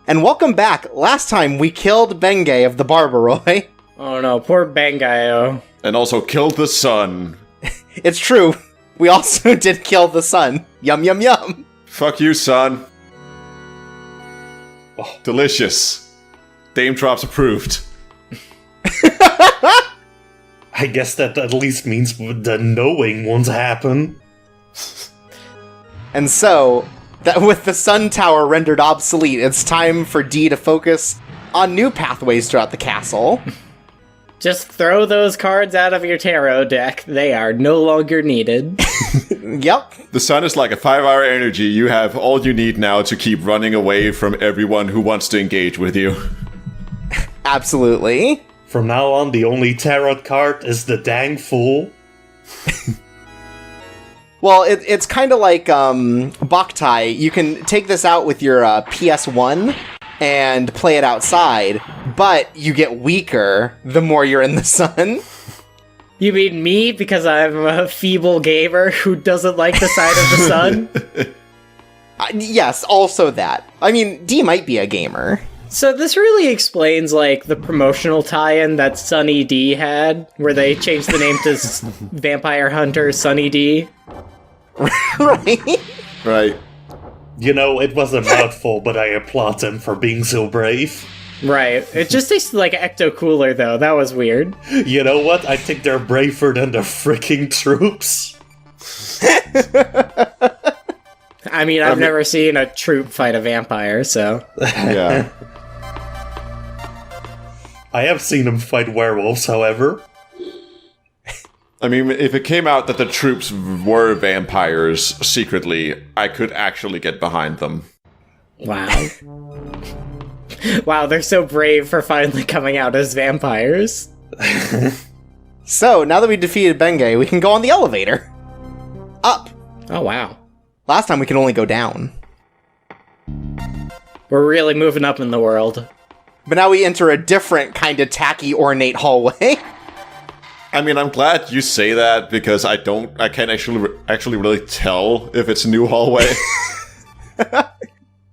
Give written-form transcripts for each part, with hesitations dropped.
And welcome back. Last time we killed Benge of the Barbaroi. Oh no, poor Benge. And also killed the sun. It's true. We also did kill the sun. Yum, yum, yum. Fuck you, son. Oh, delicious. Dame Drops approved. I guess that at least means the knowing won't happen. And so, that with the sun tower rendered obsolete, it's time for Dee to focus on new pathways throughout the castle. Just throw those cards out of your tarot deck. They are no longer needed. Yep. The sun is like a 5-hour energy. You have all you need now to keep running away from everyone who wants to engage with you. Absolutely. From now on, the only tarot card is the dang fool. Well, it's kind of like Boktai. You can take this out with your PS1 and play it outside, but you get weaker the more you're in the sun. You mean me, because I'm a feeble gamer who doesn't like the sight of the sun? Yes, also that. I mean, Dee might be a gamer. So this really explains, like, the promotional tie-in that Sunny D had, where they changed the name to Vampire Hunter Sunny D. Right? Right. You know, it was a mouthful, but I applaud them for being so brave. Right. It just tasted like Ecto Cooler, though. That was weird. You know what? I think they're braver than the freaking troops. I mean, I've never seen a troop fight a vampire, so... Yeah. I have seen them fight werewolves, however. I mean, if it came out that the troops were vampires secretly, I could actually get behind them. Wow. Wow, they're so brave for finally coming out as vampires. So, now that we defeated Benge, we can go on the elevator. Up. Oh, wow. Last time we could only go down. We're really moving up in the world. But now we enter a different kind of tacky, ornate hallway. I mean, I'm glad you say that because I can't actually really tell if it's a new hallway.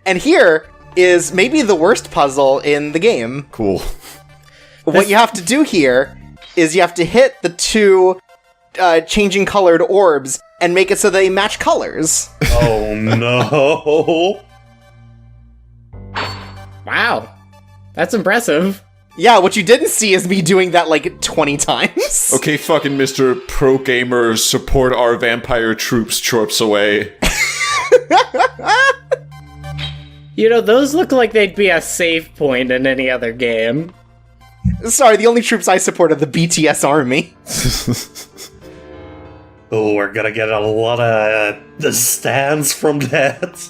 And here is maybe the worst puzzle in the game. Cool. What you have to do here is you have to hit the two changing colored orbs and make it so they match colors. Oh no! Wow. That's impressive. Yeah, what you didn't see is me doing that like 20 times. Okay, fucking Mr. Pro Gamer, support our vampire troops chirps away. You know, those look like they'd be a save point in any other game. Sorry, the only troops I support are the BTS army. Oh, we're gonna get a lot of the stands from that.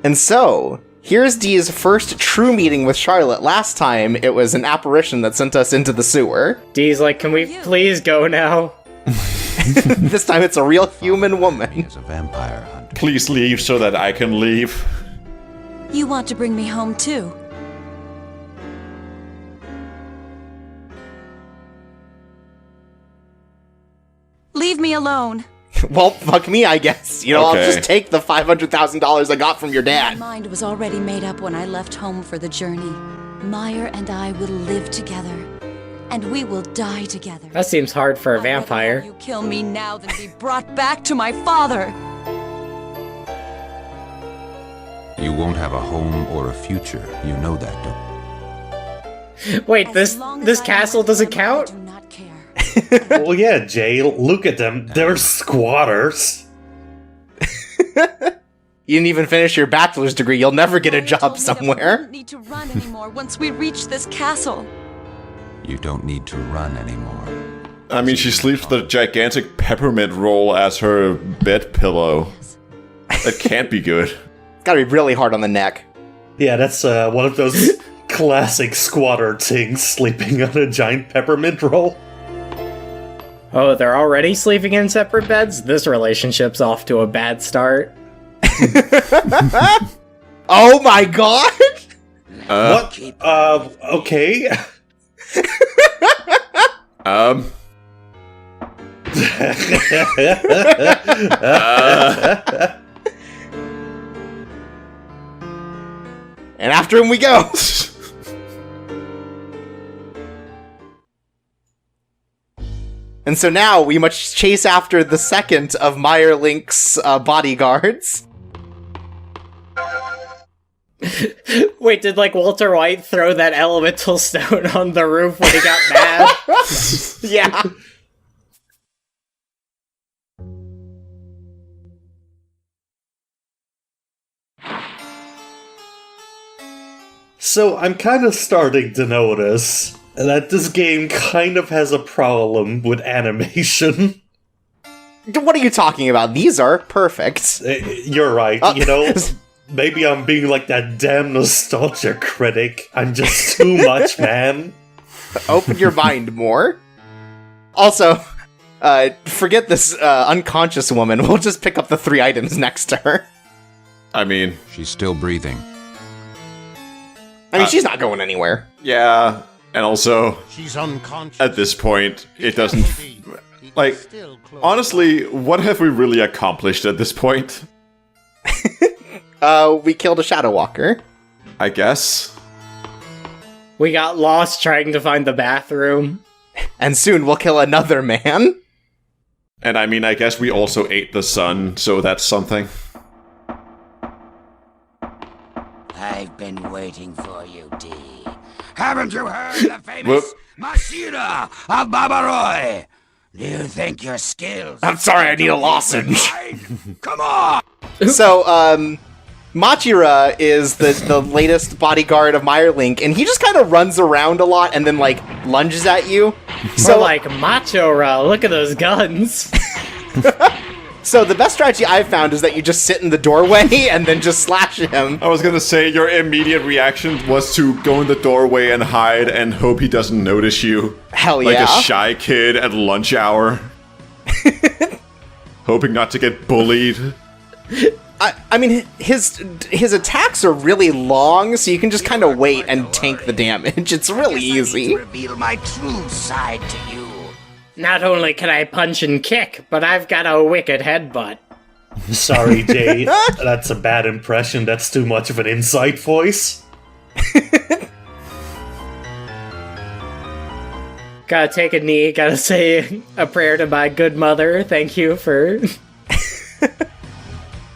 And so, here's Dee's first true meeting with Charlotte. Last time, it was an apparition that sent us into the sewer. Dee's like, can we please go now? This time it's a real human woman. As a vampire hunter. Please leave so that I can leave. You want to bring me home too? Leave me alone. Well, fuck me, I guess. You know, Okay. I'll just take the $500,000 I got from your My dad. mind was already made up when I left home for the journey. Meyer and I will live together, and we will die together. That seems hard for a I'd rather vampire. have you kill me now than be brought back to my father. You won't have a home or a future. You know that, don't Wait, As long as this I am castle with doesn't him, I count? do not care. Well, yeah, Jay, look at them. They're squatters. You didn't even finish your bachelor's degree. You'll never get a Mary told job me that we somewhere. wouldn't need to run anymore once we reach this castle. You don't need to run anymore. I mean, she sleeps with a gigantic peppermint roll as her bed pillow. That can't be good. It's gotta be really hard on the neck. Yeah, that's one of those classic squatter things, sleeping on a giant peppermint roll. Oh, they're already sleeping in separate beds? This relationship's off to a bad start. Oh my god! What? Okay. And after him we go! And so now we must chase after the second of Meyerlink's bodyguards. Wait, did like Walter White throw that elemental stone on the roof when he got mad? Yeah. So I'm kind of starting to notice that this game kind of has a problem with animation. What are you talking about? These are perfect. You're right, maybe I'm being like that damn nostalgia critic. I'm just too much, man. Open your mind more. Also, forget this unconscious woman. We'll just pick up the 3 items next to her. I mean... She's still breathing. I mean, she's not going anywhere. Yeah, and also... She's unconscious. At this point, it doesn't... Like, honestly, what have we really accomplished at this point? We killed a Shadow Walker. I guess. We got lost trying to find the bathroom. And soon we'll kill another man. And I mean, I guess we also ate the sun, so that's something. I've been waiting for you, D. Haven't you heard the famous Machira of Babaroy? Do you think your skills... I'm sorry, I need a lozenge. Come on! So, Machira is the latest bodyguard of Meyerlink, and he just kind of runs around a lot and then, like, lunges at you. So, like, Machira, look at those guns. So the best strategy I've found is that you just sit in the doorway and then just slash him. I was gonna say, your immediate reaction was to go in the doorway and hide and hope he doesn't notice you. Hell yeah. Like a shy kid at lunch hour. Hoping not to get bullied. I mean, his attacks are really long, so you can just kind of wait and tank the damage. It's really easy. Reveal my true side to you. Not only can I punch and kick, but I've got a wicked headbutt. Sorry, Jay. That's a bad impression. That's too much of an insight voice. Gotta take a knee, gotta say a prayer to my good mother. Thank you for...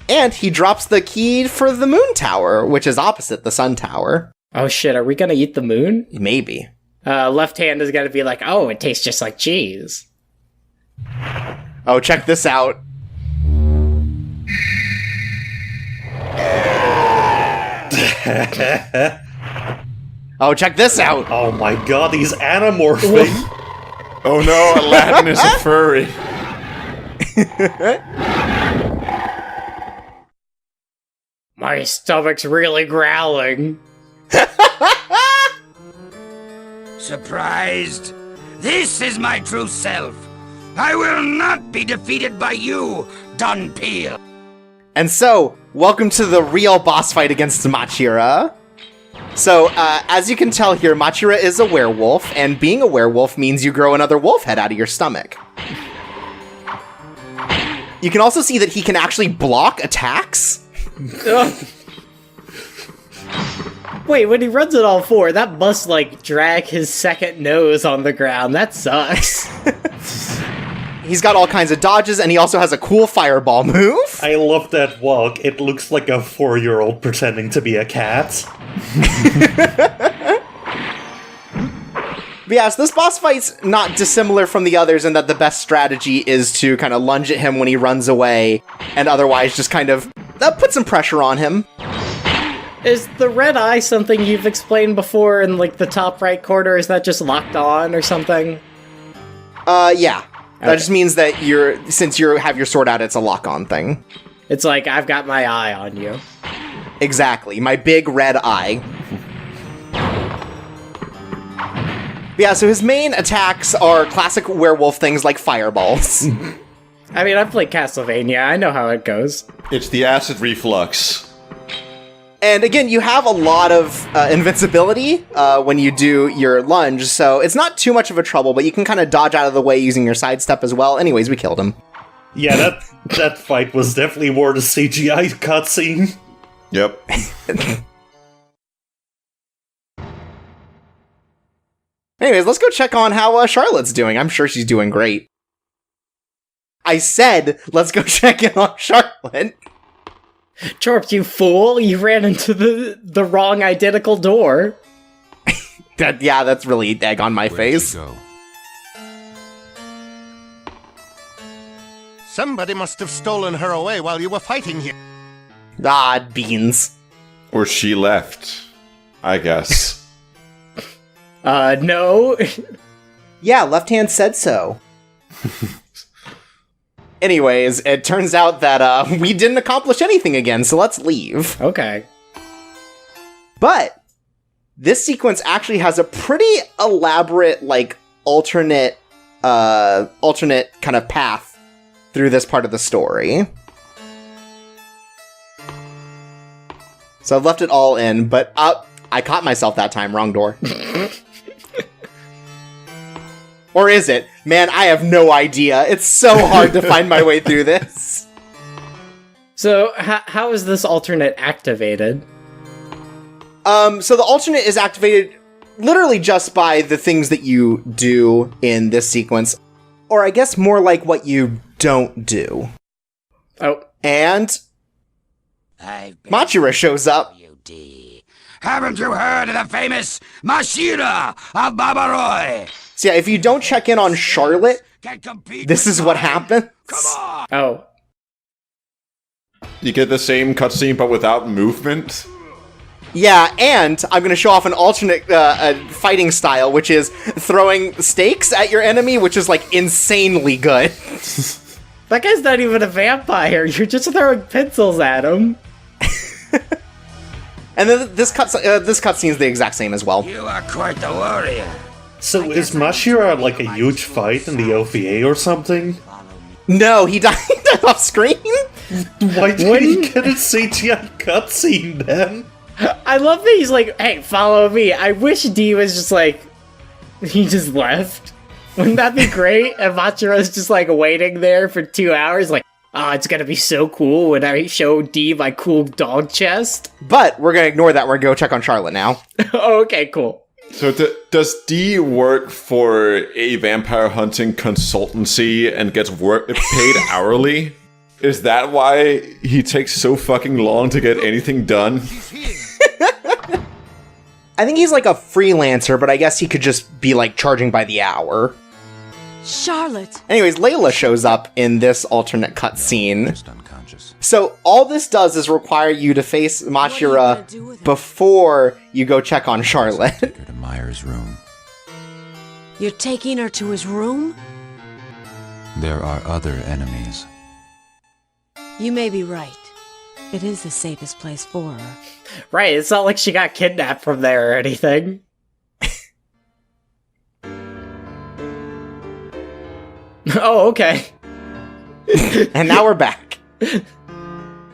And he drops the key for the moon tower, which is opposite the sun tower. Oh shit, are we gonna eat the moon? Maybe. Left hand is gonna be like, oh, it tastes just like cheese. Oh, check this out. Oh, check this out. Oh my god, he's anamorphing. Oh no, Aladdin is a furry. My stomach's really growling. Surprised? This is my true self. I will not be defeated by you, Dunpeel. And so, welcome to the real boss fight against Machira. So, as you can tell here, Machira is a werewolf, and being a werewolf means you grow another wolf head out of your stomach. You can also see that he can actually block attacks. Wait, when he runs it all four, that must, like, drag his second nose on the ground. That sucks. He's got all kinds of dodges, and he also has a cool fireball move. I love that walk. It looks like a 4-year-old pretending to be a cat. But yeah, so this boss fight's not dissimilar from the others in that the best strategy is to kind of lunge at him when he runs away, and otherwise just kind of put some pressure on him. Is the red eye something you've explained before in, like, the top right corner? Is that just locked on or something? Yeah. That Okay. just means that since you have your sword out, it's a lock-on thing. It's like, I've got my eye on you. Exactly. My big red eye. But yeah, so his main attacks are classic werewolf things like fireballs. I mean, I've played Castlevania. I know how it goes. It's the acid reflux. And again, you have a lot of invincibility when you do your lunge, so it's not too much of a trouble, but you can kind of dodge out of the way using your sidestep as well. Anyways, we killed him. Yeah, that fight was definitely more the CGI cutscene. Yep. Anyways, let's go check on how Charlotte's doing. I'm sure she's doing great. I said, let's go check in on Charlotte. Chorp, you fool! You ran into the wrong identical door. That's really egg on my Where'd face. she go? Somebody must have stolen her away while you were fighting here. Ah, beans. Or she left, I guess. No. Yeah, left hand said so. Anyways, it turns out that we didn't accomplish anything again, so let's leave. Okay. But this sequence actually has a pretty elaborate, like, alternate kind of path through this part of the story. So I've left it all in, but I caught myself that time. Wrong door. Or is it? Man, I have no idea. It's so hard to find my way through this. So, how is this alternate activated? So the alternate is activated literally just by the things that you do in this sequence. Or I guess more like what you don't do. Oh. And I've been Machira shows up. you, D. Haven't you heard of the famous Machira of Babaroi? So yeah, if you don't check in on Charlotte, Can compete this with is what mine. happens. Come on! Oh. You get the same cutscene, but without movement. Yeah, and I'm going to show off an alternate fighting style, which is throwing stakes at your enemy, which is, like, insanely good. That guy's not even a vampire. You're just throwing pencils at him. And then this cutscene is the exact same as well. You are quite the warrior. So is Machira like a huge fight in the OVA or something? No, he died off screen. Why did he get a CGI cutscene then? I love that he's like, hey, follow me. I wish D was just like, he just left. Wouldn't that be great? And Machira's just like waiting there for 2 hours, like, oh, it's gonna be so cool when I show D my cool dog chest. But we're going to ignore that. We're going to go check on Charlotte now. Oh, okay, cool. So does D work for a vampire hunting consultancy and gets paid hourly? Is that why he takes so fucking long to get anything done? I think he's like a freelancer, but I guess he could just be like charging by the hour. Charlotte! Anyways, Laila shows up in this alternate cutscene. Just unconscious. So all this does is require you to face Machira gonna do with it? before you go check on Charlotte. Take her to Meyer's room. You're taking her to his room? There are other enemies. You may be right. It is the safest place for her. Right, it's not like she got kidnapped from there or anything. Oh, okay. And now we're back.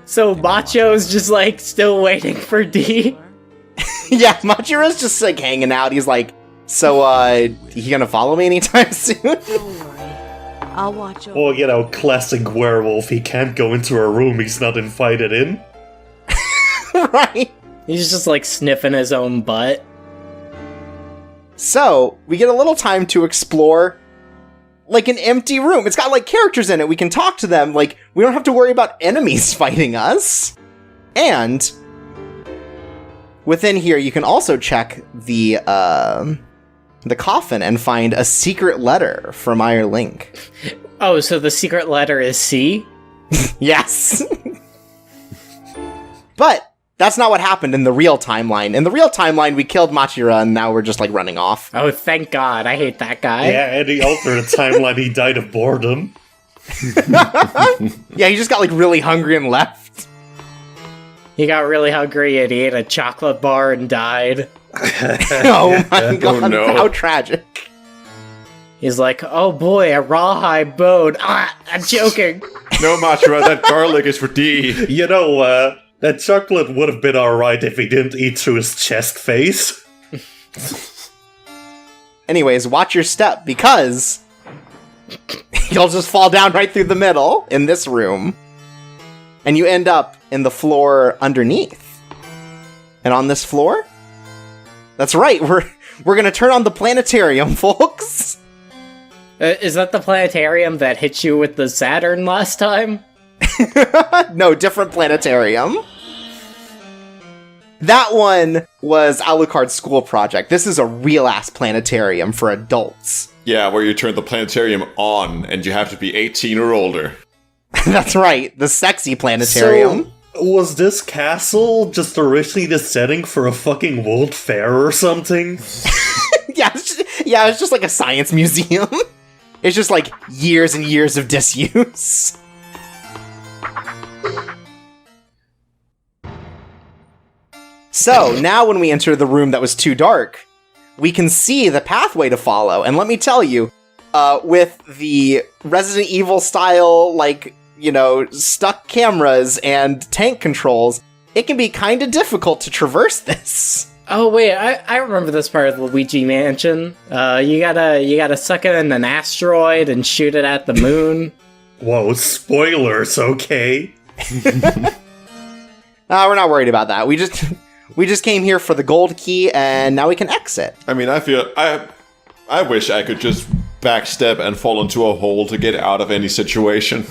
So Macho's just like still waiting for D. Yeah, Machira's just like hanging out. He's like, so, he gonna follow me anytime soon? Don't worry. I'll watch over. Well, you know, classic werewolf. He can't go into a room he's not invited in. Right. He's just like sniffing his own butt. So, we get a little time to explore, like, an empty room. It's got, like, characters in it. We can talk to them. Like, we don't have to worry about enemies fighting us. And within here, you can also check the coffin and find a secret letter from Meyer Link. Oh, so the secret letter is C? Yes. But that's not what happened in the real timeline. In the real timeline, we killed Machira, and now we're just, like, running off. Oh, thank God. I hate that guy. Yeah, and the alternate timeline, he died of boredom. Yeah, he just got, like, really hungry and left. He got really hungry and he ate a chocolate bar and died. Oh my god, no. how tragic. He's like, oh boy, a rawhide bone. Ah, I'm joking. No, Machira, that garlic is for D. You know, that chocolate would have been alright if he didn't eat through his chest face. Anyways, watch your step, because you'll just fall down right through the middle in this room. And you end up in the floor underneath. And on this floor, that's right, We're gonna turn on the planetarium, folks. Is that the planetarium that hit you with the Saturn last time? No, different planetarium. That one was Alucard's school project. This is a real-ass planetarium for adults. Yeah, where you turn the planetarium on, and you have to be 18 or older. That's right, the sexy planetarium. So, was this castle just originally the setting for a fucking World Fair or something? It's just like a science museum. It's just like years and years of disuse. So, now when we enter the room that was too dark, we can see the pathway to follow. And let me tell you, with the Resident Evil style, stuck cameras and tank controls, it can be kind of difficult to traverse this. Oh wait, I remember this part of the Luigi Mansion. You gotta suck in an asteroid and shoot it at the moon. Whoa, spoilers, okay. We're not worried about that. We just came here for the gold key, and now we can exit. I mean, I wish I could just backstep and fall into a hole to get out of any situation.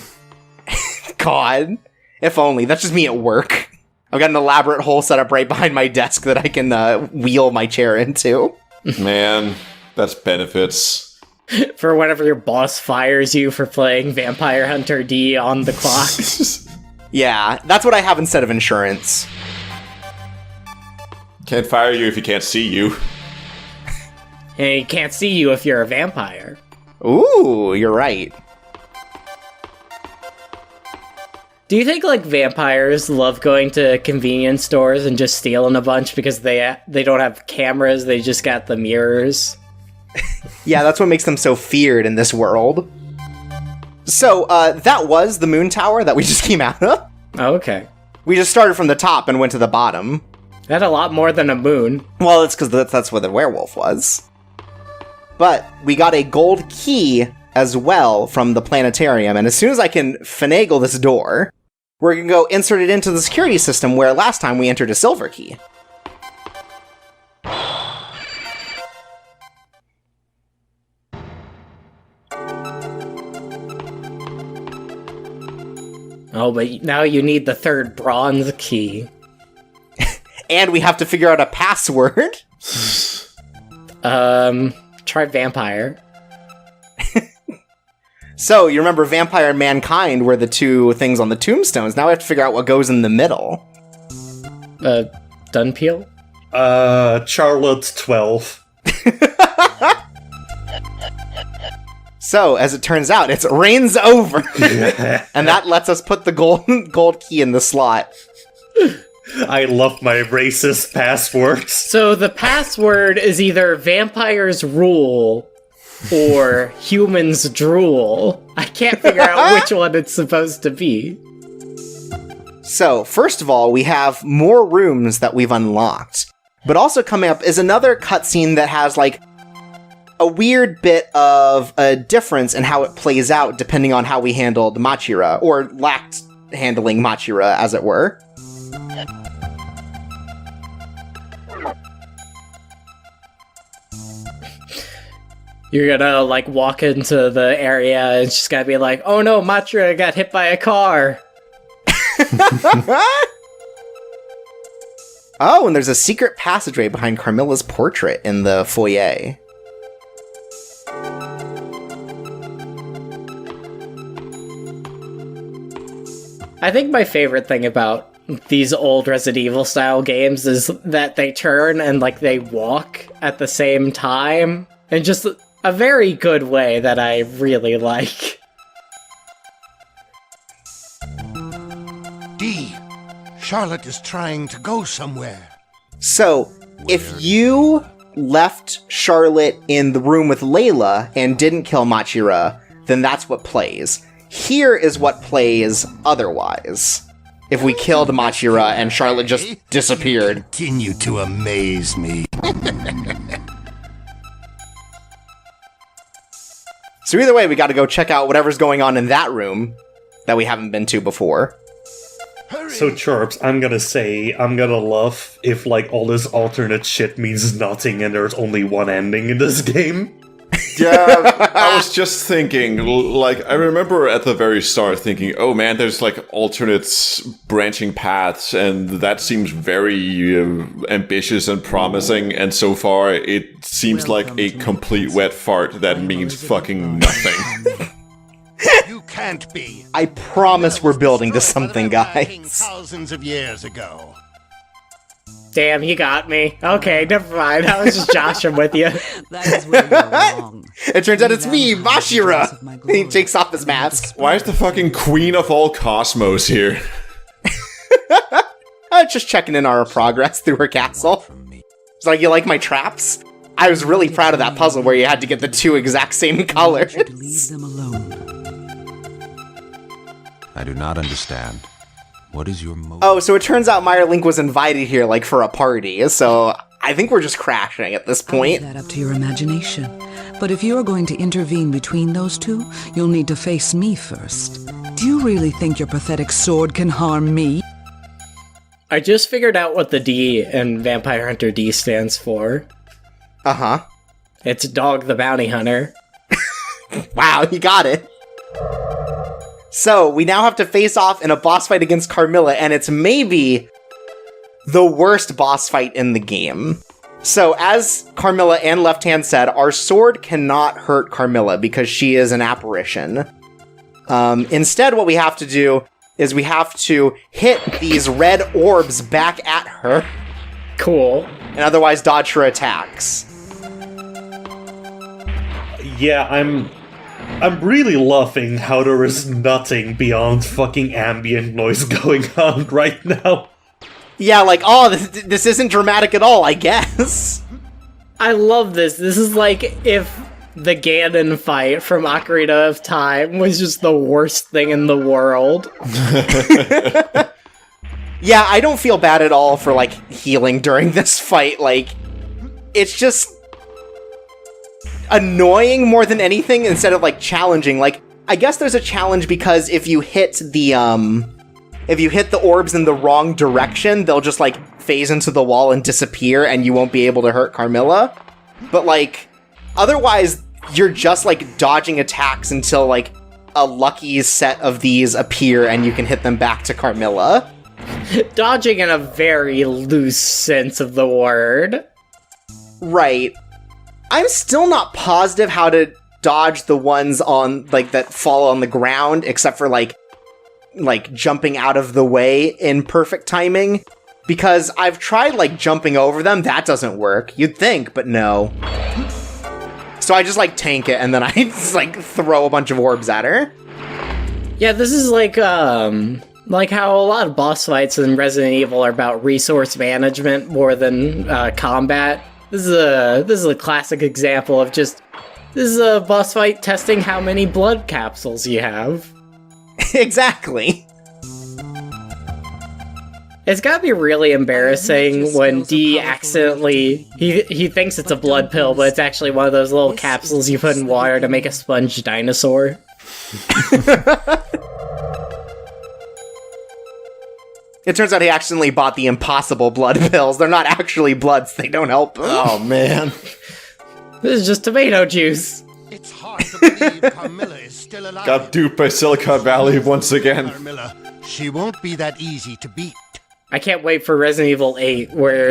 God, if only. That's just me at work. I've got an elaborate hole set up right behind my desk that I can wheel my chair into. Man, that's benefits. For whenever your boss fires you for playing Vampire Hunter D on the clock. Yeah, that's what I have instead of insurance. Can't fire you if he can't see you. And he can't see you if you're a vampire. Ooh, you're right. Do you think, vampires love going to convenience stores and just stealing a bunch because they don't have cameras, they just got the mirrors? Yeah, that's what makes them so feared in this world. So, that was the moon tower that we just came out of. Oh, okay. We just started from the top and went to the bottom. That's a lot more than a moon. Well, it's because that's where the werewolf was. But we got a gold key as well from the planetarium, and as soon as I can finagle this door, we're going to go insert it into the security system where last time we entered a silver key. Oh, but now you need the third bronze key. And we have to figure out a password. Try vampire. So, you remember Vampire and Mankind were the two things on the tombstones. Now we have to figure out what goes in the middle. Dunpeel? Charlotte 12. So, as it turns out, it's Reigns Over. And that lets us put the gold key in the slot. I love my racist passwords. So the password is either vampires rule or humans drool. I can't figure out which one it's supposed to be. So, first of all, we have more rooms that we've unlocked. But also coming up is another cutscene that has, a weird bit of a difference in how it plays out depending on how we handled Machira, or lacked handling Machira, as it were. You're gonna, walk into the area and it's just gonna be like, oh no, Machira got hit by a car. Oh, and there's a secret passageway behind Carmilla's portrait in the foyer. I think my favorite thing about these old Resident Evil style games is that they turn and, they walk at the same time. And just a very good way that I really like. D. Charlotte is trying to go somewhere. So, if you left Charlotte in the room with Laila and didn't kill Machira, then that's what plays. Here is what plays otherwise. If we killed Machira and Charlotte just disappeared. Continue to amaze me. So either way, we gotta go check out whatever's going on in that room that we haven't been to before. So Chirps, I'm gonna love if like all this alternate shit means nothing and there's only one ending in this game. Yeah, I was just thinking, like, I remember at the very start thinking, oh man, there's like alternate branching paths, and that seems very ambitious and promising, and so far it seems like a complete wet fart that means fucking nothing. You can't be. I promise we're building to something, guys. Thousands of years ago. Damn, you got me. Okay, never mind. I was just joshing with you. That is where you're wrong. It turns out it's me, Machira. He takes off his mask. Why is the fucking queen of all cosmos here? Just checking in on our progress through her castle. It's like, you like my traps? I was really proud of that puzzle where you had to get the two exact same colors. Leave them alone. I do not understand. What is your motive? Oh, so it turns out Meyer Link was invited here, like, for a party, so I think we're just crashing at this I'll leave point. that up to your imagination. But if you're going to intervene between those two, you'll need to face me first. Do you really think your pathetic sword can harm me? I just figured out what the D in Vampire Hunter D stands for. Uh-huh. It's Dog the Bounty Hunter. Wow, you got it. So, we now have to face off in a boss fight against Carmilla, and it's maybe the worst boss fight in the game. So, as Carmilla and Left Hand said, our sword cannot hurt Carmilla because she is an apparition. Instead, what we have to do is we have to hit these red orbs back at her, Cool. and otherwise dodge her attacks. Yeah, I'm really loving how there is nothing beyond fucking ambient noise going on right now. Yeah, like, oh, this isn't dramatic at all, I guess. I love this. This is like if the Ganon fight from Ocarina of Time was just the worst thing in the world. Yeah, I don't feel bad at all for, like, healing during this fight. Like, it's just annoying more than anything instead of, like, challenging. Like, I guess there's a challenge because if you hit the orbs in the wrong direction, they'll just, like, phase into the wall and disappear and you won't be able to hurt Carmilla. But, like, otherwise, you're just, like, dodging attacks until, like, a lucky set of these appear and you can hit them back to Carmilla. Dodging in a very loose sense of the word. Right. I'm still not positive how to dodge the ones on, like, that fall on the ground, except for, like jumping out of the way in perfect timing. Because I've tried, like, jumping over them, that doesn't work. You'd think, but no. So I just, like, tank it, and then I just, like, throw a bunch of orbs at her. Yeah, this is like how a lot of boss fights in Resident Evil are about resource management more than combat. This is a classic example of this is a boss fight testing how many blood capsules you have. Exactly. It's gotta be really embarrassing when D accidentally he thinks it's a blood pill, but it's actually one of those little capsules you put in water to make a sponge dinosaur. It turns out he accidentally bought the impossible blood pills. They're not actually bloods. They don't help him. Oh man. This is just tomato juice. It's hard to believe Carmilla is still alive. Got duped by Silicon Valley once again. Carmilla, she won't be that easy to beat. I can't wait for Resident Evil 8, where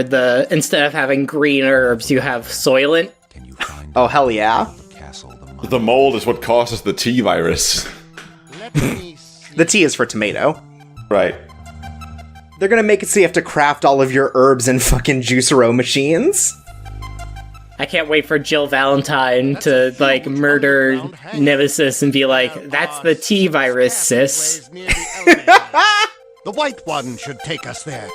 instead of having green herbs, you have Soylent. Can you find Oh, hell yeah. Castle The mold is what causes the T virus. Let me see. The T is for tomato. Right. They're gonna make it so you have to craft all of your herbs in fucking juicero machines. I can't wait for Jill Valentine to, like, murder Nemesis and be like, that's the T virus, sis. Near the elevator. The white one should take us there.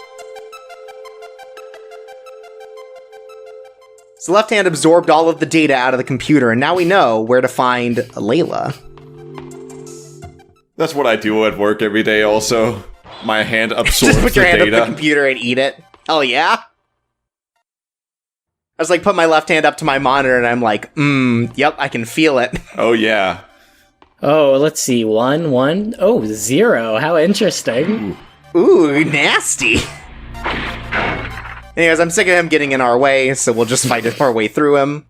So Left Hand absorbed all of the data out of the computer, and now we know where to find Laila. That's what I do at work every day also. My hand absorbs Just put your the hand data. up the computer and eat it. Hell yeah. I was like, put my left hand up to my monitor, and I'm like, yep, I can feel it. Oh yeah. Oh, let's see. 1, 1. Oh, 0. How interesting. Ooh, nasty. Anyways, I'm sick of him getting in our way, so we'll just fight our way through him.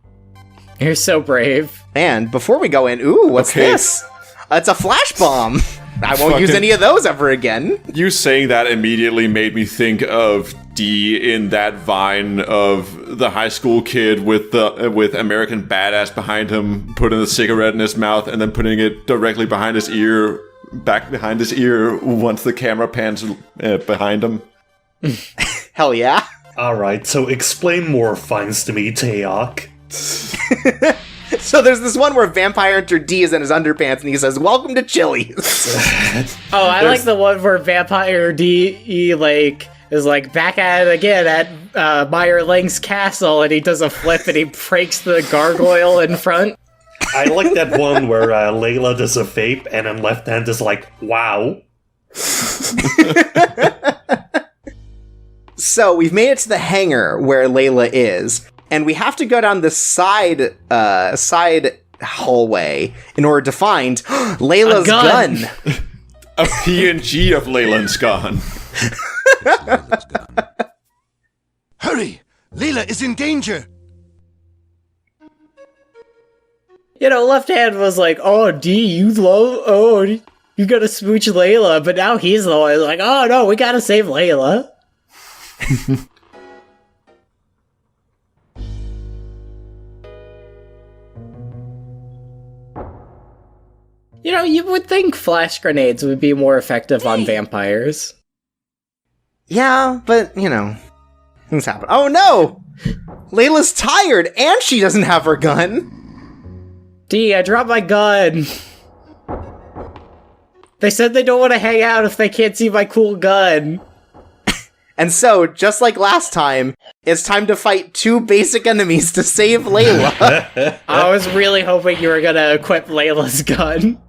You're so brave. And before we go in, ooh, what's this? It's a flash bomb. I won't use any of those ever again. You saying that immediately made me think of D in that vine of the high school kid with American Badass behind him, putting a cigarette in his mouth and then putting it directly behind his ear, back behind his ear once the camera pans behind him. Hell yeah. Alright, so explain more finds to me, Teok. So there's this one where Vampire Hunter D is in his underpants and he says, "Welcome to Chili's." Oh, I like the one where Vampire D like is like back at it again at Meyer Lang's castle, and he does a flip and he breaks the gargoyle in front. I like that one where Laila does a vape and then Left Hand is like, wow. So we've made it to the hangar where Laila is, and we have to go down this side hallway in order to find Layla's gun. A PNG of Leyland's gun. Hurry! Laila is in danger! You know, Left Hand was like, "Oh, D, you gotta smooch Laila," but now he's the one like, "Oh no, we gotta save Laila." You know, you would think flash grenades would be more effective on vampires. Yeah, but, you know, things happen. Oh no! Layla's tired, and she doesn't have her gun! D, I dropped my gun! They said they don't want to hang out if they can't see my cool gun. And so, just like last time, it's time to fight two basic enemies to save Laila. I was really hoping you were gonna equip Layla's gun.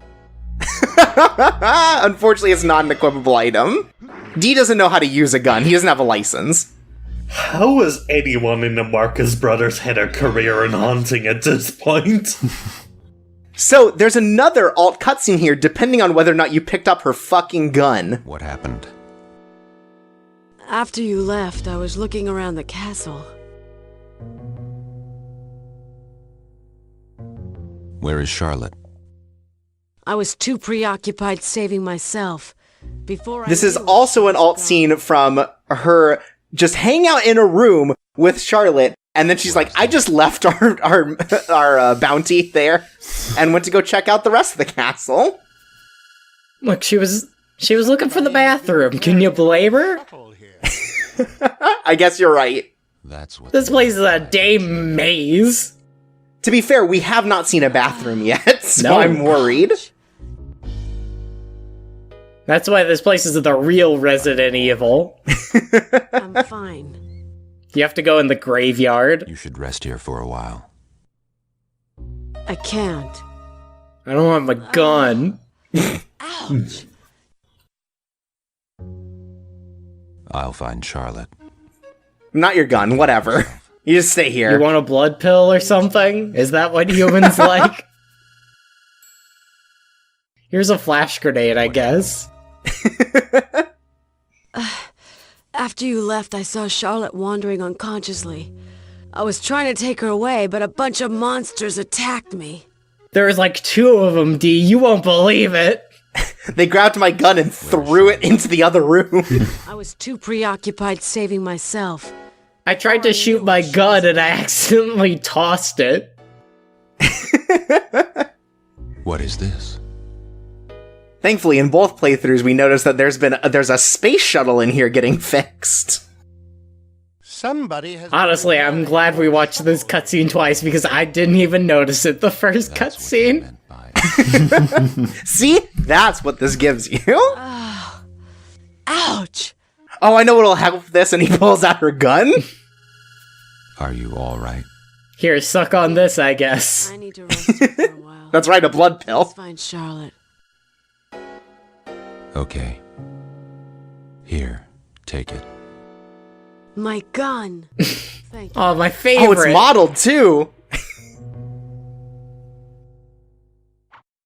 Unfortunately, it's not an equipable item. D doesn't know how to use a gun. He doesn't have a license. How has anyone in the Marcus Brothers had a career in hunting at this point? So, there's another alt cutscene here, depending on whether or not you picked up her fucking gun. What happened? After you left, I was looking around the castle. Where is Charlotte? I was too preoccupied saving myself. This is also an alt scene from her just hanging out in a room with Charlotte, and then she's like, "I just left our bounty there and went to go check out the rest of the castle." Look, she was looking for the bathroom. Can you blame her? I guess you're right. That's what This place is a damn maze. To be fair, we have not seen a bathroom yet, so No. I'm worried. That's why this place is the real Resident Evil. I'm fine. You have to go in the graveyard. You should rest here for a while. I can't. I don't have my gun. Ouch. I'll find Charlotte. Not your gun, whatever. You just stay here. You want a blood pill or something? Is that what humans like? Here's a flash grenade, I guess. After you left, I saw Charlotte wandering unconsciously. I was trying to take her away, but a bunch of monsters attacked me. There was like 2 of them, D. You won't believe it. They grabbed my gun and threw it into the other room. I was too preoccupied saving myself. I tried to shoot my gun and I accidentally tossed it. What is this? Thankfully, in both playthroughs, we noticed that there's a space shuttle in here getting fixed. Somebody has... Honestly, I'm glad we watched this cutscene twice because I didn't even notice it the first cutscene. See? That's what this gives you. Ouch! Oh, I know what'll help this, and he pulls out her gun. Are you all right? Here, suck on this, I guess. I need to rest here for a while. That's right, a blood pill. Let's find Charlotte. Okay. Here, take it. My gun! Thank you. Oh, my favorite. Oh, it's modeled, too.